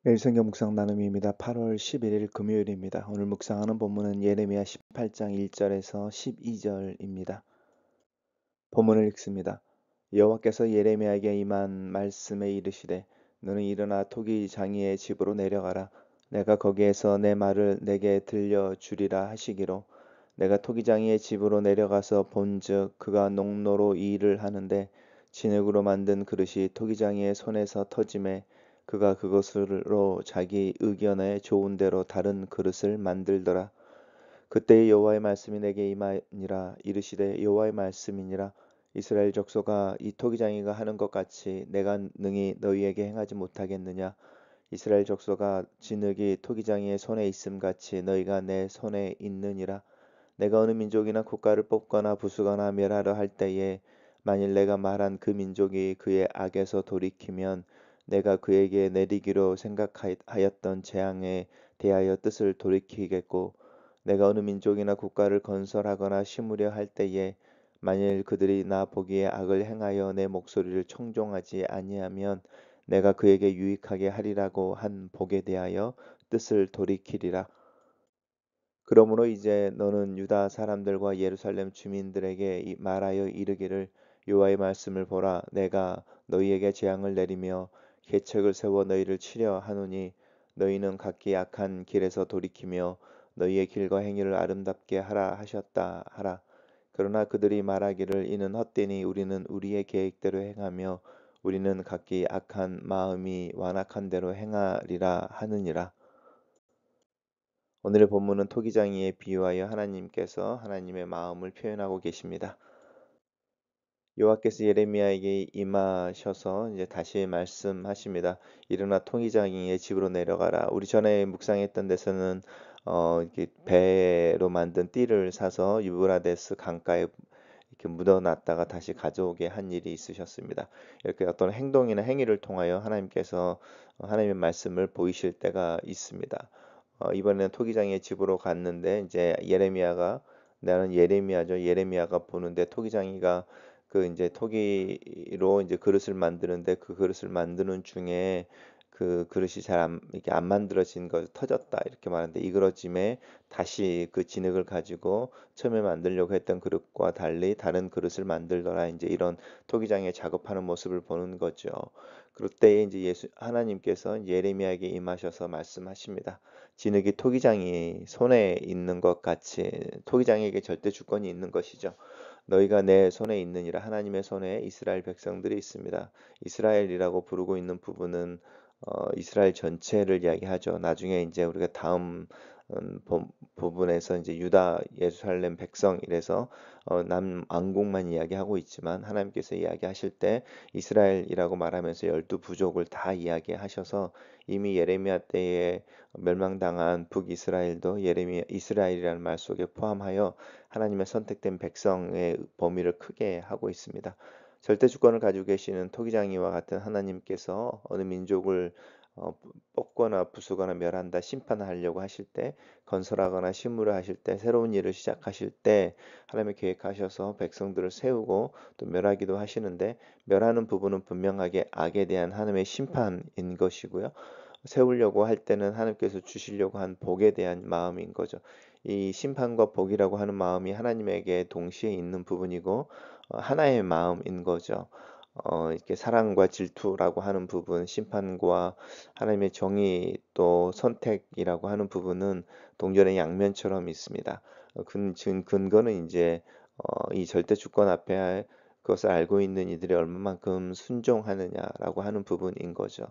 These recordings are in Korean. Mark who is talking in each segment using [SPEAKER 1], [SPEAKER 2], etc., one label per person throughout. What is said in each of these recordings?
[SPEAKER 1] 매일 성경 묵상 나눔입니다. 8월 11일 금요일입니다. 오늘 묵상하는 본문은 예레미야 18장 1절에서 12절입니다. 본문을 읽습니다. 여호와께서 예레미야에게 임한 말씀에 이르시되 너는 일어나 토기 장이의 집으로 내려가라. 내가 거기에서 내 말을 내게 들려주리라 하시기로 내가 토기 장이의 집으로 내려가서 본즉 그가 농로로 이 일을 하는데 진흙으로 만든 그릇이 토기 장이의 손에서 터짐에 그가 그것으로 자기 의견에 좋은 대로 다른 그릇을 만들더라. 그때의 여호와의 말씀이 내게 임하니라. 이르시되 여호와의 말씀이니라. 이스라엘 족속아, 이 토기장이가 하는 것 같이 내가 능히 너희에게 행하지 못하겠느냐. 이스라엘 족속아, 진흙이 토기장이의 손에 있음 같이 너희가 내 손에 있느니라. 내가 어느 민족이나 국가를 뽑거나 부수거나 멸하려 할 때에 만일 내가 말한 그 민족이 그의 악에서 돌이키면 내가 그에게 내리기로 생각하였던 재앙에 대하여 뜻을 돌이키겠고, 내가 어느 민족이나 국가를 건설하거나 심으려 할 때에 만일 그들이 나 보기에 악을 행하여 내 목소리를 청종하지 아니하면 내가 그에게 유익하게 하리라고 한 복에 대하여 뜻을 돌이키리라. 그러므로 이제 너는 유다 사람들과 예루살렘 주민들에게 말하여 이르기를 여호와의 말씀을 보라. 내가 너희에게 재앙을 내리며 계책을 세워 너희를 치려 하노니 너희는 각기 악한 길에서 돌이키며 너희의 길과 행위를 아름답게 하라 하셨다 하라. 그러나 그들이 말하기를 이는 헛되니 우리는 우리의 계획대로 행하며 우리는 각기 악한 마음이 완악한 대로 행하리라 하느니라. 오늘의 본문은 토기장이에 비유하여 하나님께서 하나님의 마음을 표현하고 계십니다. 여호와께서 예레미야에게 임하셔서 이제 다시 말씀하십니다. 일어나 토기장이의 집으로 내려가라. 우리 전에 묵상했던 데서는 이렇게 배로 만든 띠를 사서 유브라데스 강가에 이렇게 묻어놨다가 다시 가져오게 한 일이 있으셨습니다. 이렇게 어떤 행동이나 행위를 통하여 하나님께서 하나님의 말씀을 보이실 때가 있습니다. 이번에는 토기장의 집으로 갔는데 이제 예레미야가 나는 예레미야죠. 예레미야가 보는데 토기장이가 그 이제 토기로 이제 그릇을 만드는데 그 그릇을 만드는 중에 그 그릇이 잘 안 이렇게 안 만들어진 거 터졌다 이렇게 말하는데 이 그릇짐에 다시 그 진흙을 가지고 처음에 만들려고 했던 그릇과 달리 다른 그릇을 만들더라 이제 이런 토기장의 작업하는 모습을 보는 거죠. 그럴 때에 이제 예수 하나님께서 예레미야에게 임하셔서 말씀하십니다. 진흙이 토기장이 손에 있는 것 같이 토기장에게 절대 주권이 있는 것이죠. 너희가 내 손에 있느니라. 하나님의 손에 이스라엘 백성들이 있습니다. 이스라엘이라고 부르고 있는 부분은 이스라엘 전체를 이야기하죠. 나중에 이제 우리가 다음 부분에서 이제 유다 예루살렘 백성 이래서 남왕국만 이야기하고 있지만 하나님께서 이야기하실 때 이스라엘이라고 말하면서 열두 부족을 다 이야기하셔서 이미 예레미야 때에 멸망당한 북이스라엘도 예레미야 이스라엘이라는 말 속에 포함하여 하나님의 선택된 백성의 범위를 크게 하고 있습니다. 절대 주권을 가지고 계시는 토기장이와 같은 하나님께서 어느 민족을 뽑거나 부수거나 멸한다 심판하려고 하실 때 건설하거나 심으려 하실 때 새로운 일을 시작하실 때 하나님의 계획하셔서 백성들을 세우고 또 멸하기도 하시는데 멸하는 부분은 분명하게 악에 대한 하나님의 심판인 것이고요. 세우려고 할 때는 하나님께서 주시려고 한 복에 대한 마음인 거죠. 이 심판과 복이라고 하는 마음이 하나님에게 동시에 있는 부분이고 하나의 마음인 거죠. 이렇게 사랑과 질투라고 하는 부분, 심판과 하나님의 정의 또 선택이라고 하는 부분은 동전의 양면처럼 있습니다. 근거는 이제 이 절대 주권 앞에 그것을 알고 있는 이들이 얼마만큼 순종하느냐라고 하는 부분인 거죠.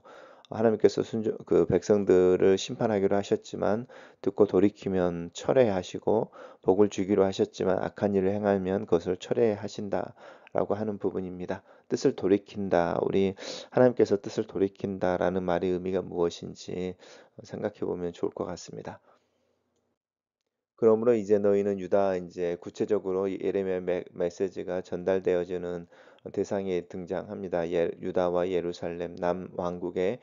[SPEAKER 1] 하나님께서 그 백성들을 심판하기로 하셨지만 듣고 돌이키면 철회하시고 복을 주기로 하셨지만 악한 일을 행하면 그것을 철회하신다라고 하는 부분입니다. 뜻을 돌이킨다. 우리 하나님께서 뜻을 돌이킨다라는 말의 의미가 무엇인지 생각해 보면 좋을 것 같습니다. 그러므로 이제 너희는 유다 이제 구체적으로 예레미야 메시지가 전달되어지는 대상이 등장합니다. 유다와 예루살렘 남왕국의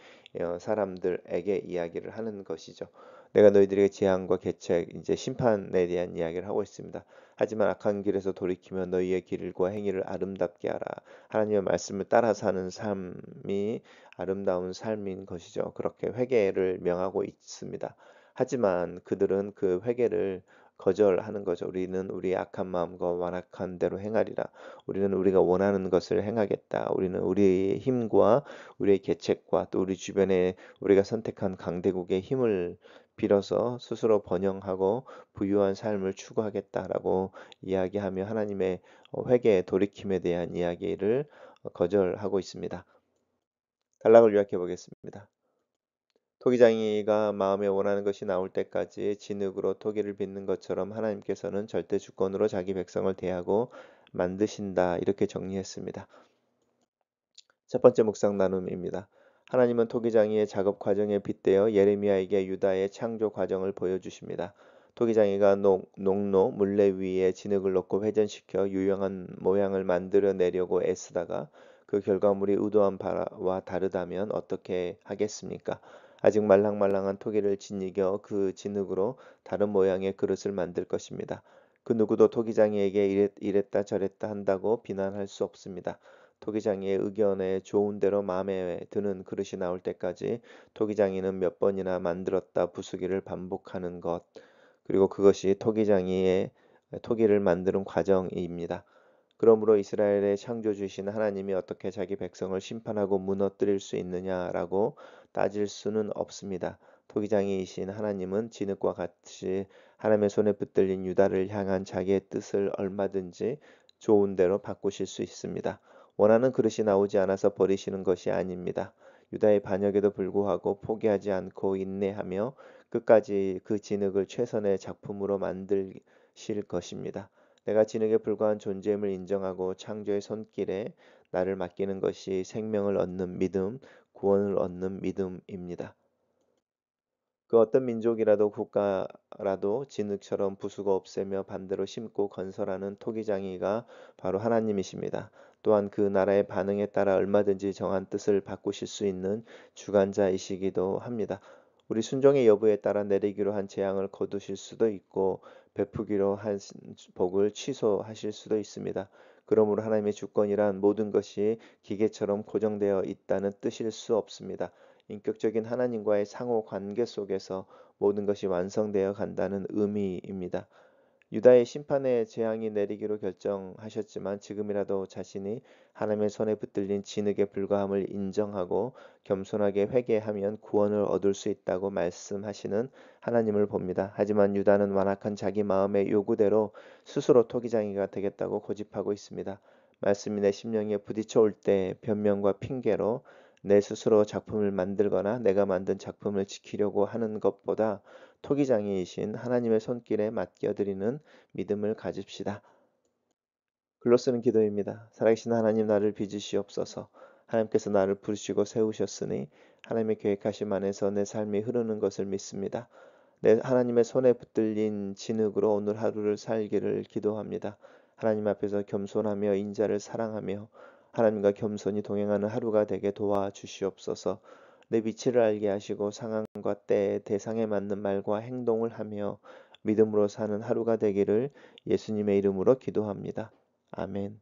[SPEAKER 1] 사람들에게 이야기를 하는 것이죠. 내가 너희들에게 재앙과 계책 이제 심판에 대한 이야기를 하고 있습니다. 하지만 악한 길에서 돌이키며 너희의 길과 행위를 아름답게 하라. 하나님의 말씀을 따라 사는 삶이 아름다운 삶인 것이죠. 그렇게 회개를 명하고 있습니다. 하지만 그들은 그 회개를 거절하는 거죠. 우리는 우리의 악한 마음과 완악한 대로 행하리라. 우리는 우리가 원하는 것을 행하겠다. 우리는 우리의 힘과 우리의 계책과 또 우리 주변에 우리가 선택한 강대국의 힘을 빌어서 스스로 번영하고 부유한 삶을 추구하겠다라고 이야기하며 하나님의 회개 돌이킴에 대한 이야기를 거절하고 있습니다. 단락을 요약해 보겠습니다. 토기장이가 마음에 원하는 것이 나올 때까지 진흙으로 토기를 빚는 것처럼 하나님께서는 절대 주권으로 자기 백성을 대하고 만드신다. 이렇게 정리했습니다. 첫 번째 묵상 나눔입니다. 하나님은 토기장이의 작업 과정에 빗대어 예레미야에게 유다의 창조 과정을 보여주십니다. 토기장이가 농로 물레 위에 진흙을 넣고 회전시켜 유용한 모양을 만들어 내려고 애쓰다가 그 결과물이 의도한 바와 다르다면 어떻게 하겠습니까? 아직 말랑말랑한 토기를 짓이겨 그 진흙으로 다른 모양의 그릇을 만들 것입니다. 그 누구도 토기장이에게 이랬다 저랬다 한다고 비난할 수 없습니다. 토기장이의 의견에 좋은 대로 마음에 드는 그릇이 나올 때까지 토기장이는 몇 번이나 만들었다 부수기를 반복하는 것, 그리고 그것이 토기장이의 토기를 만드는 과정입니다. 그러므로 이스라엘의 창조주이신 하나님이 어떻게 자기 백성을 심판하고 무너뜨릴 수 있느냐라고 따질 수는 없습니다. 토기장이이신 하나님은 진흙과 같이 하나님의 손에 붙들린 유다를 향한 자기의 뜻을 얼마든지 좋은 대로 바꾸실 수 있습니다. 원하는 그릇이 나오지 않아서 버리시는 것이 아닙니다. 유다의 반역에도 불구하고 포기하지 않고 인내하며 끝까지 그 진흙을 최선의 작품으로 만드실 것입니다. 내가 진흙에 불과한 존재임을 인정하고 창조의 손길에 나를 맡기는 것이 생명을 얻는 믿음, 구원을 얻는 믿음입니다. 그 어떤 민족이라도 국가라도 진흙처럼 부수고 없애며 반대로 심고 건설하는 토기장이가 바로 하나님이십니다. 또한 그 나라의 반응에 따라 얼마든지 정한 뜻을 바꾸실 수 있는 주관자이시기도 합니다. 우리 순종의 여부에 따라 내리기로 한 재앙을 거두실 수도 있고 베푸기로 한 복을 취소하실 수도 있습니다. 그러므로 하나님의 주권이란 모든 것이 기계처럼 고정되어 있다는 뜻일 수 없습니다. 인격적인 하나님과의 상호 관계 속에서 모든 것이 완성되어 간다는 의미입니다. 유다의 심판의 재앙이 내리기로 결정하셨지만 지금이라도 자신이 하나님의 손에 붙들린 진흙에 불과함을 인정하고 겸손하게 회개하면 구원을 얻을 수 있다고 말씀하시는 하나님을 봅니다. 하지만 유다는 완악한 자기 마음의 요구대로 스스로 토기장이가 되겠다고 고집하고 있습니다. 말씀이 내 심령에 부딪혀 올 때 변명과 핑계로 내 스스로 작품을 만들거나 내가 만든 작품을 지키려고 하는 것보다 토기장이이신 하나님의 손길에 맡겨드리는 믿음을 가집시다. 글로 쓰는 기도입니다. 살아계신 하나님, 나를 빚으시옵소서. 하나님께서 나를 부르시고 세우셨으니 하나님의 계획하심 안에서 내 삶이 흐르는 것을 믿습니다. 내 하나님의 손에 붙들린 진흙으로 오늘 하루를 살기를 기도합니다. 하나님 앞에서 겸손하며 인자를 사랑하며 하나님과 겸손히 동행하는 하루가 되게 도와주시옵소서. 내 위치를 알게 하시고 상황과 때 대상에 맞는 말과 행동을 하며 믿음으로 사는 하루가 되기를 예수님의 이름으로 기도합니다. 아멘.